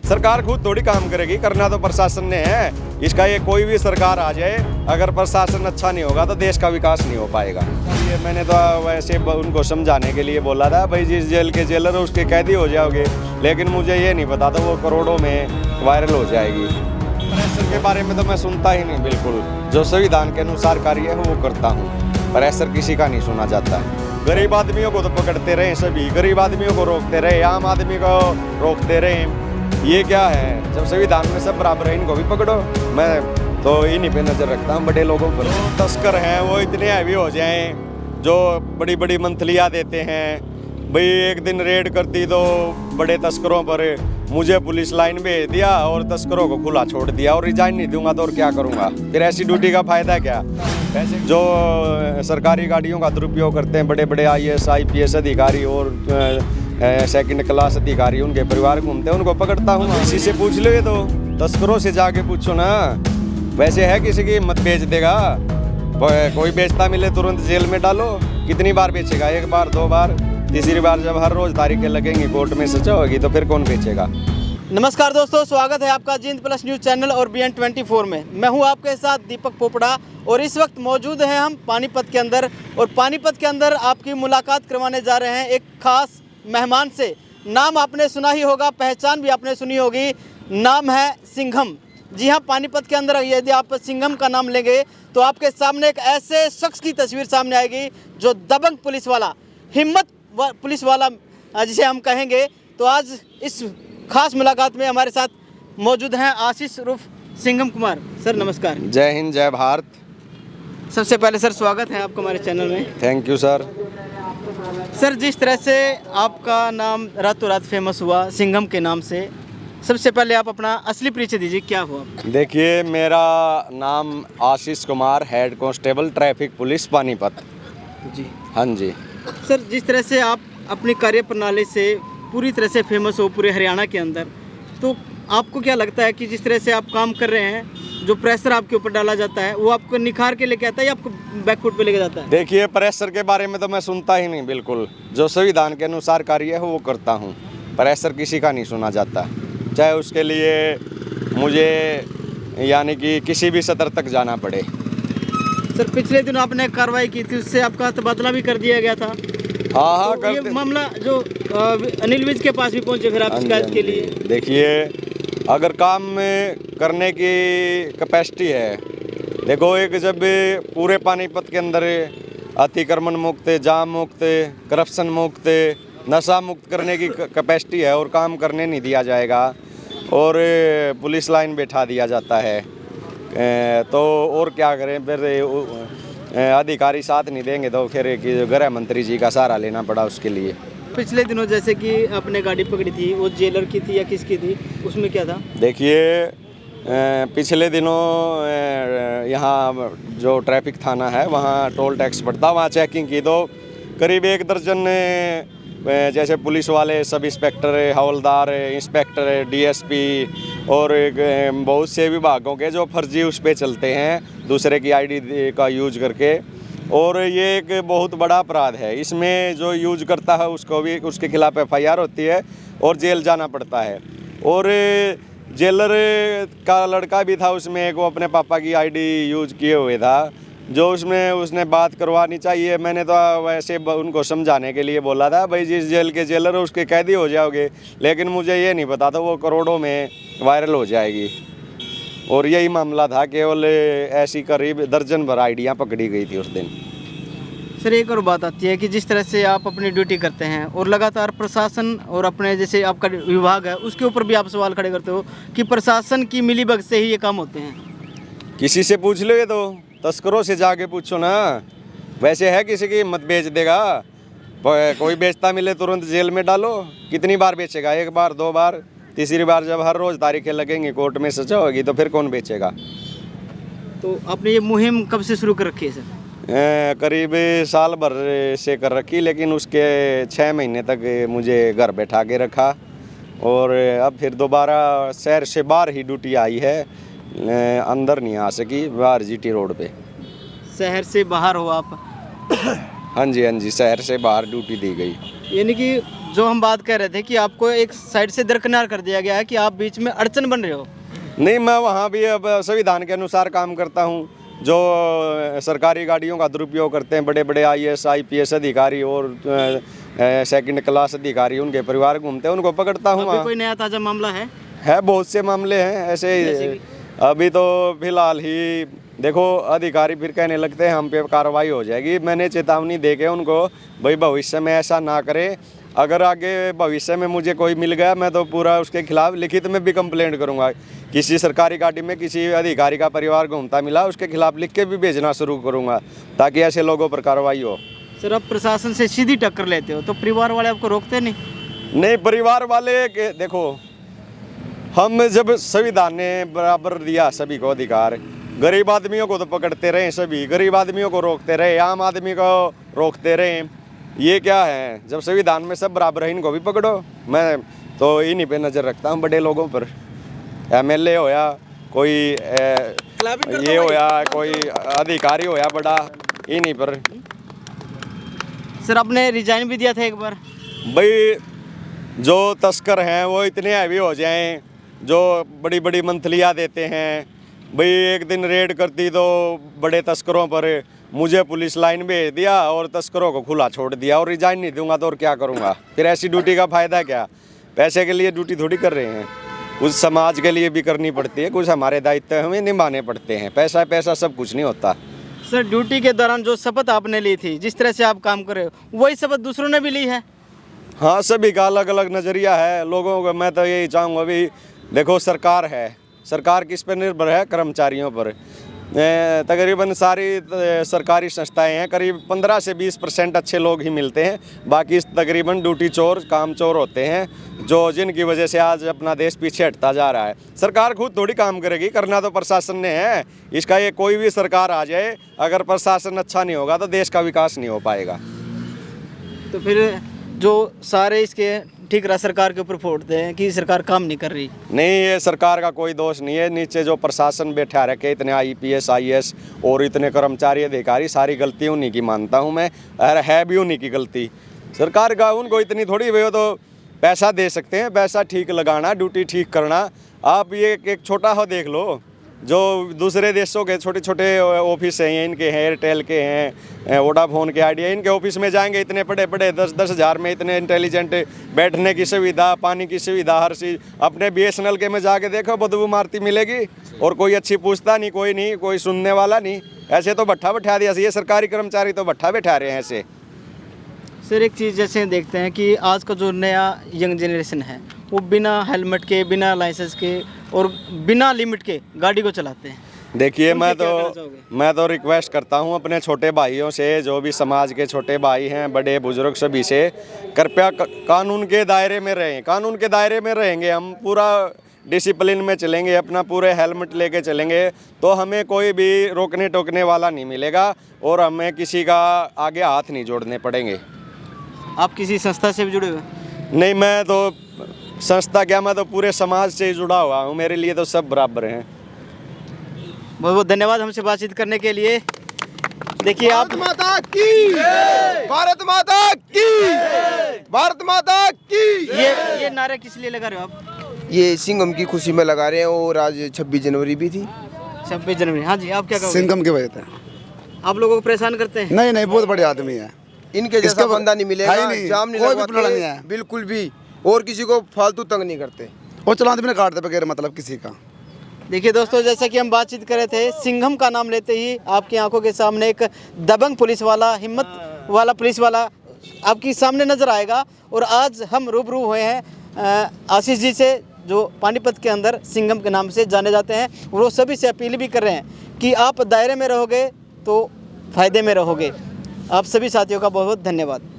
सरकार खुद थोड़ी काम करेगी, करना तो प्रशासन ने है। इसका ये कोई भी सरकार आ जाए, अगर प्रशासन अच्छा नहीं होगा तो देश का विकास नहीं हो पाएगा। ये मैंने तो वैसे उनको समझाने के लिए बोला था, भाई जिस जेल के जेलर उसके कैदी हो जाओगे, लेकिन मुझे ये नहीं पता था वो करोड़ों में वायरल हो जाएगी। प्रेशर के बारे में तो मैं सुनता ही नहीं बिल्कुल। जो संविधान के अनुसार कार्य है वो करता हूँ, प्रेशर किसी का नहीं सुना जाता है। गरीब आदमियों को तो पकड़ते रहे, सभी गरीब आदमियों को रोकते रहे, आम आदमी को रोकते रहे, ये क्या है? जब संविधान में सब बराबर है, इनको भी पकड़ो। मैं तो इन्हीं पे नजर रखता हूँ, बड़े लोगों पर। तस्कर हैं वो इतने हैवी हो जाएं, जो बड़ी बड़ी मंथलियाँ देते हैं। भाई एक दिन रेड करती तो बड़े तस्करों पर, मुझे पुलिस लाइन भेज दिया और तस्करों को खुला छोड़ दिया, और रिजाइन नहीं दूंगा तो और क्या करूंगा? फिर ऐसी ड्यूटी का फायदा क्या? ऐसे जो सरकारी गाड़ियों का दुरुपयोग करते हैं, बड़े बड़े IAS IPS अधिकारी और सेकंड क्लास अधिकारी, उनके परिवार घूमते हैं, उनको पकड़ता हूँ। किसी से पूछ लो, ये तो तस्करों से जाके पूछो ना। वैसे है किसी की हिम्मत बेच देगा? कोई बेचता मिले तुरंत जेल में डालो। कितनी बार बेचेगा? एक बार, दो बार, तीसरी बार जब हर रोज तारीखें लगेंगी, कोर्ट में सजा होगी, तो फिर कौन बेचेगा? नमस्कार दोस्तों, स्वागत है आपका जिंद प्लस न्यूज़ चैनल और BN24 में। मैं हूं आपके साथ दीपक पोपड़ा और इस वक्त मौजूद हैं हम पानीपत के अंदर, और पानीपत के अंदर आपकी मुलाकात करवाने जा रहे हैं एक खास मेहमान से। नाम आपने सुना ही होगा, पहचान भी आपने सुनी होगी, नाम है सिंघम। जी हाँ, पानीपत के अंदर यदि आप सिंघम का नाम लेंगे तो आपके सामने एक ऐसे शख्स की तस्वीर सामने आएगी जो दबंग पुलिस वाला, हिम्मत पुलिस वाला जिसे हम कहेंगे। तो आज इस खास मुलाकात में हमारे साथ मौजूद हैं आशीष उर्फ सिंघम कुमार। सर नमस्कार। जय हिंद, जय भारत। सबसे पहले सर स्वागत है आपका हमारे चैनल में। Thank you sir. सर जिस तरह से आपका नाम रातों रात फेमस हुआ सिंघम के नाम से, सबसे पहले आप अपना असली परिचय दीजिए, क्या हुआ? देखिए, मेरा नाम Ashish Kumar, head constable traffic police Panipat. जी हाँ जी सर, जिस तरह से आप अपनी कार्य प्रणाली से पूरी तरह से फेमस हो पूरे हरियाणा के अंदर, तो आपको क्या लगता है कि जिस तरह से आप काम कर रहे हैं, जो प्रेशर आपके ऊपर डाला जाता है वो आपको निखार के लेके आता है या आपको बैकफुट पे लेके जाता है? देखिए, प्रेशर के बारे में तो मैं सुनता ही नहीं बिल्कुल। जो संविधान के अनुसार कार्य है वो करता हूँ, प्रेशर किसी का नहीं सुना जाता, चाहे उसके लिए मुझे यानी कि किसी भी सदर तक जाना पड़े। सर पिछले दिनों आपने कार्रवाई की थी, उससे आपका तबादला भी कर दिया गया था। हाँ, तो ये मामला जो अनिल विज के पास भी पहुंचे फिर आप शिकायत के लिए? देखिए, अगर काम में करने की कैपेसिटी है, देखो एक जब पूरे पानीपत के अंदर अतिक्रमण मुक्त, जाम मुक्त, करप्शन मुक्त, नशा मुक्त करने की कैपेसिटी है और काम करने नहीं दिया जाएगा और पुलिस लाइन बैठा दिया जाता है, तो और क्या करें? फिर अधिकारी साथ नहीं देंगे तो फिर गृह मंत्री जी का सहारा लेना पड़ा उसके लिए। पिछले दिनों जैसे कि आपने गाड़ी पकड़ी थी, वो जेलर की थी या किसकी थी, उसमें क्या था? देखिए, पिछले दिनों यहाँ जो ट्रैफिक थाना है वहाँ टोल टैक्स पड़ता, वहाँ चेकिंग की तो करीब 1 दर्जन जैसे पुलिस वाले, सब इंस्पेक्टर, हवलदार, इंस्पेक्टर, DSP और बहुत से विभागों के जो फर्जी उस पर चलते हैं दूसरे की ID का यूज करके, और ये एक बहुत बड़ा अपराध है। इसमें जो यूज करता है उसको भी, उसके खिलाफ FIR होती है और जेल जाना पड़ता है। और जेलर का लड़का भी था उसमें, एक वो अपने पापा की ID यूज किए हुए था, जो उसमें उसने बात करवानी चाहिए। मैंने तो वैसे उनको समझाने के लिए बोला था, भाई जिस जेल के जेलर उसके कैदी हो जाओगे, लेकिन मुझे ये नहीं पता था वो करोड़ों में वायरल हो जाएगी। और यही मामला था, केवल ऐसी करीब दर्जन भर आइडियाँ पकड़ी गई थी उस दिन। सर एक और बात आती है कि जिस तरह से आप अपनी ड्यूटी करते हैं और लगातार प्रशासन और अपने जैसे आपका विभाग है उसके ऊपर भी आप सवाल खड़े करते हो कि प्रशासन की मिलीभगत से ही ये काम होते हैं। किसी से पूछ लो, ये तो तस्करों से जाके पूछो ना। वैसे है किसी की हिम्मत बेच देगा? कोई बेचता मिले तुरंत जेल में डालो। कितनी बार बेचेगा? एक बार, दो बार, तीसरी बार जब हर रोज तारीखें लगेंगी, कोर्ट में सजा होगी, तो फिर कौन बेचेगा? तो आपने ये मुहिम कब से शुरू कर रखी है सर? करीब साल भर से कर रखी, लेकिन उसके 6 महीने तक मुझे घर बैठा के रखा और अब फिर दोबारा शहर से बाहर ही ड्यूटी आई है, अंदर नहीं आ सकी, बाहर GT रोड पे। शहर से बाहर हो आप, हाँ जी, शहर से बाहर ड्यूटी दी गई। यानी कि जो हम बात कर रहे थे कि आपको एक साइड से दरकिनार कर दिया गया है कि आप बीच में अड़चन बन रहे हो। नहीं, मैं वहाँ भी अब संविधान के अनुसार काम करता हूँ। जो सरकारी गाड़ियों का दुरुपयोग करते हैं बड़े बड़े IAS IPS अधिकारी और सेकंड क्लास अधिकारी, उनके परिवार घूमते हैं, उनको पकड़ता हूँ। अभी कोई नया ताज़ा मामला है? बहुत से मामले हैं ऐसे। अभी तो फिलहाल ही देखो, अधिकारी फिर कहने लगते हैं हम पे कार्रवाई हो जाएगी। मैंने चेतावनी दे के उनको, भाई भविष्य में ऐसा ना करें। अगर आगे भविष्य में मुझे कोई मिल गया, मैं तो पूरा उसके खिलाफ लिखित में भी कंप्लेंट करूंगा। किसी सरकारी गाड़ी में किसी अधिकारी का परिवार घूमता मिला, उसके खिलाफ लिख के भी भेजना शुरू करूंगा, ताकि ऐसे लोगों पर कार्रवाई हो। सर, आप प्रशासन से सीधी टक्कर लेते हो तो परिवार वाले आपको रोकते नहीं? नहीं, परिवार वाले देखो, हम जब संविधान ने बराबर दिया सभी को अधिकार, गरीब आदमियों को तो पकड़ते रहे, सभी गरीब आदमियों को रोकते रहे, आम आदमी को रोकते रहे। ये क्या है? जब संविधान में सब बराबर है, इनको भी पकड़ो। मैं तो इन्हीं पे नज़र रखता हूँ, बड़े लोगों पर। MLA होया, कोई ये होया, कोई अधिकारी होया बड़ा, इन्हीं पर। सर, आपने रिजाइन भी दिया था एक बार। भाई, जो तस्कर हैं वो इतने हैवी हो जाएं, जो बड़ी बड़ी मंथलियाँ देते हैं, भाई एक दिन रेड करती तो बड़े तस्करों पर, मुझे पुलिस लाइन भेज दिया और तस्करों को खुला छोड़ दिया, और रिजाइन नहीं दूंगा तो और क्या करूंगा? फिर ऐसी ड्यूटी का फ़ायदा क्या? पैसे के लिए ड्यूटी थोड़ी कर रहे हैं, कुछ समाज के लिए भी करनी पड़ती है, कुछ हमारे दायित्व हमें निभाने पड़ते हैं। पैसा सब कुछ नहीं होता। सर, ड्यूटी के दौरान जो शपथ आपने ली थी, जिस तरह से आप काम कर रहे हो, वही शपथ दूसरों ने भी ली है? हाँ, सभी का अलग अलग नज़रिया है लोगों का। मैं तो यही चाहूँगा, अभी देखो सरकार है, सरकार किस पर निर्भर है? कर्मचारियों पर। तकरीबन सारी सरकारी संस्थाएं हैं, करीब 15 से 20% अच्छे लोग ही मिलते हैं, बाकी तकरीबन ड्यूटी चोर, काम चोर होते हैं, जो जिनकी वजह से आज अपना देश पीछे हटता जा रहा है। सरकार खुद थोड़ी काम करेगी, करना तो प्रशासन ने है। इसका ये कोई भी सरकार आ जाए, अगर प्रशासन अच्छा नहीं होगा तो देश का विकास नहीं हो पाएगा। तो फिर जो सारे इसके ठीकरा सरकार के ऊपर फोड़ते हैं कि सरकार काम नहीं कर रही। नहीं, ये सरकार का कोई दोष नहीं है। नीचे जो प्रशासन बैठा रखे, इतने IPS IAS और इतने कर्मचारी अधिकारी, सारी गलती उन्हीं की मानता हूँ मैं, और है भी उन्हीं की गलती। सरकार का उनको इतनी थोड़ी, वे तो पैसा दे सकते हैं, पैसा ठीक लगाना, ड्यूटी ठीक करना। आप ये एक छोटा हो देख लो, जो दूसरे देशों के छोटे छोटे ऑफिस हैं, इनके हैं, एयरटेल के हैं, वोडाफोन के, आइडिया, इनके ऑफिस में जाएंगे, इतने बड़े बड़े 10-10 हज़ार में इतने इंटेलिजेंट, बैठने की सुविधा, पानी की सुविधा, हर चीज़। अपने BSNL के में जाके देखो, बदबू मारती मिलेगी, और कोई अच्छी पूछता नहीं, कोई सुनने वाला नहीं। ऐसे तो भट्ठा बैठा दिया, ये सरकारी कर्मचारी तो भट्ठा बैठा रहे हैं ऐसे। सर, एक चीज़ जैसे देखते हैं कि आज का जो नया यंग जनरेशन है, वो बिना हेलमेट के, बिना लाइसेंस के और बिना लिमिट के गाड़ी को चलाते हैं। देखिए, मैं तो रिक्वेस्ट करता हूं अपने छोटे भाइयों से, जो भी समाज के छोटे भाई हैं, बड़े बुजुर्ग, सभी से, कृपया कानून के दायरे में रहें। कानून के दायरे में रहेंगे हम, पूरा डिसिप्लिन में चलेंगे, अपना पूरे हेलमेट लेके चलेंगे, तो हमें कोई भी रोकने टोकने वाला नहीं मिलेगा, और हमें किसी का आगे हाथ नहीं जोड़ने पड़ेंगे। आप किसी संस्था से भी जुड़े हुए? नहीं, मैं तो संस्था क्या, मैं तो पूरे समाज से जुड़ा हुआ हूँ, मेरे लिए तो सब बराबर हैं। बहुत बहुत धन्यवाद हमसे बातचीत करने के लिए। देखिए, आप भारत माता की, भारत माता की, भारत माता की। ये नारे किस लिए लगा रहे हो आप? ये सिंघम की खुशी में लगा रहे हैं, और आज 26 जनवरी भी थी। 26 जनवरी। हाँ जी, आप क्या कहोगे? सिंघम की वजह से। आप लोगों को परेशान करते हैं? नहीं, बहुत बड़े आदमी है, इनके जैसा बंदा नहीं मिलेगा, नहीं, जाम नहीं कोई भी पुराना नहीं है। बिल्कुल भी, और किसी को फालतू तंग नहीं करते, और चलान भी नहीं काटते बगैर मतलब किसी का। देखिए दोस्तों, जैसा कि हम बातचीत कर रहे थे, सिंघम का नाम लेते ही आपकी आंखों के सामने एक दबंग पुलिस वाला, हिम्मत वाला पुलिस वाला आपकी सामने नजर आएगा। और आज हम रूबरू हुए हैं आशीष जी से, जो पानीपत के अंदर सिंघम के नाम से जाने जाते हैं। वो सभी से अपील भी कर रहे हैं कि आप दायरे में रहोगे तो फायदे में रहोगे। आप सभी साथियों का बहुत बहुत धन्यवाद।